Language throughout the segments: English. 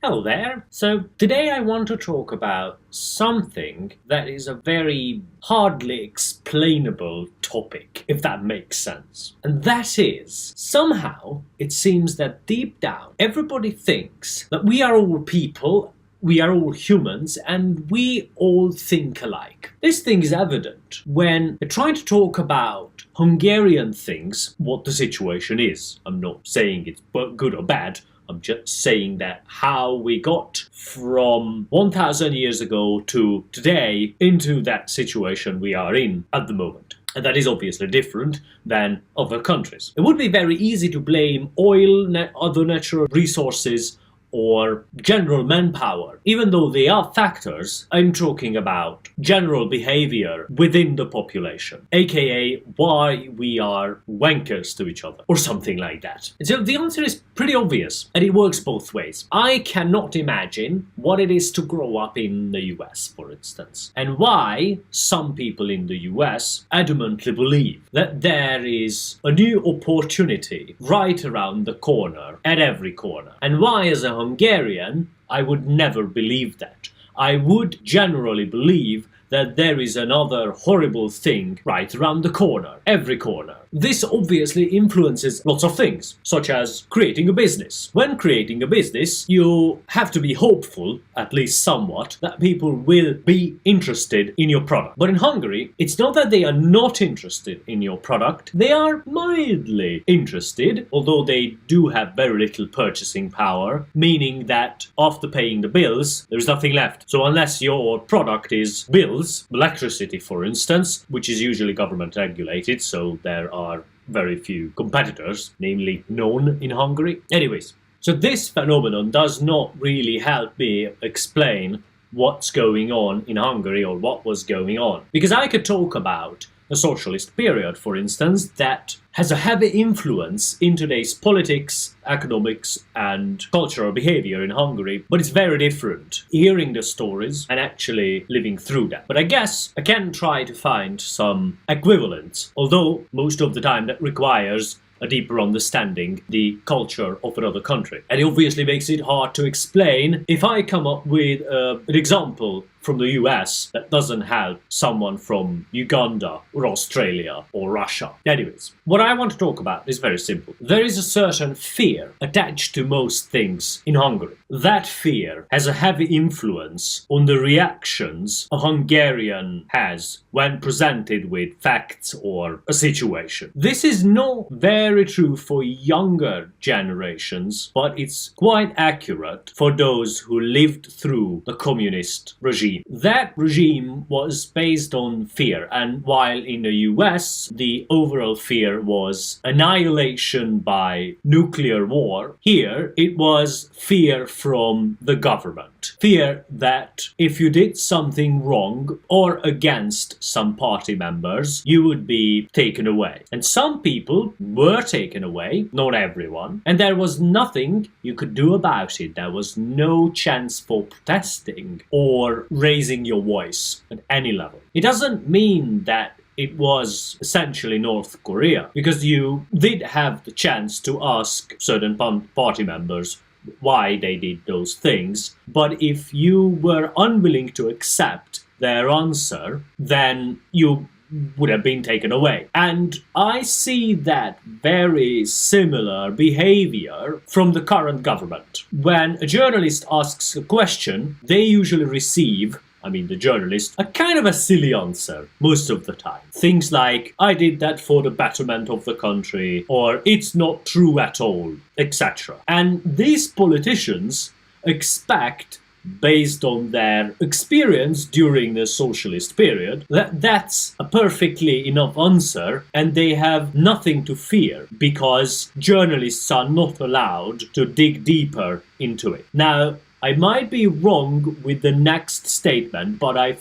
Hello there. So today I want to talk about something that is a very hardly explainable topic, if that makes sense. And that is, somehow it seems that deep down everybody thinks that we are all people, we are all humans, and we all think alike. This thing is evident when you're trying to talk about Hungarian things, what the situation is. I'm not saying it's good or bad. I'm just saying that how we got from 1,000 years ago to today into that situation we are in at the moment. And that is obviously different than other countries. It would be very easy to blame oil, other natural resources, or general manpower. Even though they are factors, I'm talking about general behavior within the population, aka why we are wankers to each other, or something like that. So the answer is pretty obvious, and it works both ways. I cannot imagine what it is to grow up in the US, for instance, and why some people in the US adamantly believe that there is a new opportunity right around the corner, at every corner, and why as a Hungarian, I would never believe that. I would generally believe that there is another horrible thing right around the corner, every corner. This obviously influences lots of things, such as creating a business. When creating a business, you have to be hopeful, at least somewhat, that people will be interested in your product. But in Hungary, it's not that they are not interested in your product, they are mildly interested, although they do have very little purchasing power, meaning that after paying the bills, there's nothing left. So unless your product is bills, electricity for instance, which is usually government regulated, so there are very few competitors, namely known in Hungary. Anyways, so this phenomenon does not really help me explain what's going on in Hungary or what was going on. Because I could talk about the socialist period, for instance, that has a heavy influence in today's politics, economics, and cultural behavior in Hungary, but it's very different hearing the stories and actually living through them. But I guess I can try to find some equivalents, although most of the time that requires a deeper understanding the culture of another country. And it obviously makes it hard to explain if I come up with an example from the US that doesn't help someone from Uganda or Australia or Russia. Anyways, what I want to talk about is very simple. There is a certain fear attached to most things in Hungary. That fear has a heavy influence on the reactions a Hungarian has when presented with facts or a situation. This is not very true for younger generations, but it's quite accurate for those who lived through the communist regime. That regime was based on fear, and while in the US the overall fear was annihilation by nuclear war, here it was fear from the government. Fear that if you did something wrong or against some party members, you would be taken away. And some people were taken away, not everyone, and there was nothing you could do about it. There was no chance for protesting or raising your voice at any level. It doesn't mean that it was essentially North Korea, because you did have the chance to ask certain party members why they did those things, but if you were unwilling to accept their answer, then you would have been taken away. And I see that very similar behavior from the current government. When a journalist asks a question, they usually receive, the journalist, a kind of a silly answer most of the time. Things like, I did that for the betterment of the country, or it's not true at all, etc. And these politicians expect, based on their experience during the socialist period, that's a perfectly enough answer, and they have nothing to fear because journalists are not allowed to dig deeper into it. Now, I might be wrong with the next statement, but I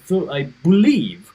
believe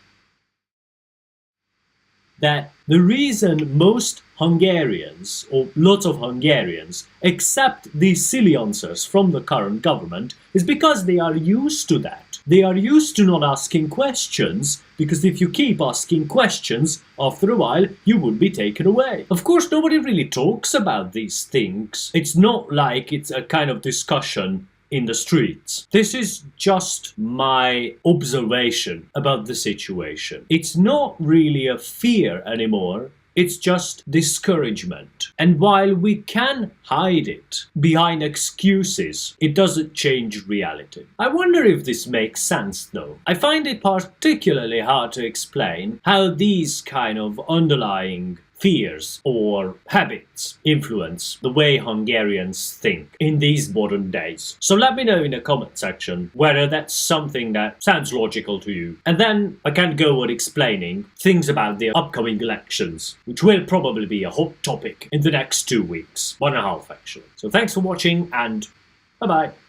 that the reason most Hungarians, or lots of Hungarians, accept these silly answers from the current government is because they are used to that. They are used to not asking questions, because if you keep asking questions, after a while, you would be taken away. Of course, nobody really talks about these things. It's not like it's a kind of discussion in the streets. This is just my observation about the situation. It's not really a fear anymore. It's just discouragement. And while we can hide it behind excuses, it doesn't change reality. I wonder if this makes sense though. I find it particularly hard to explain how these kind of underlying fears or habits influence the way Hungarians think in these modern days. So let me know in the comment section whether that's something that sounds logical to you. And then I can go on explaining things about the upcoming elections, which will probably be a hot topic in the next 2 weeks. 1.5 actually. So thanks for watching and bye bye.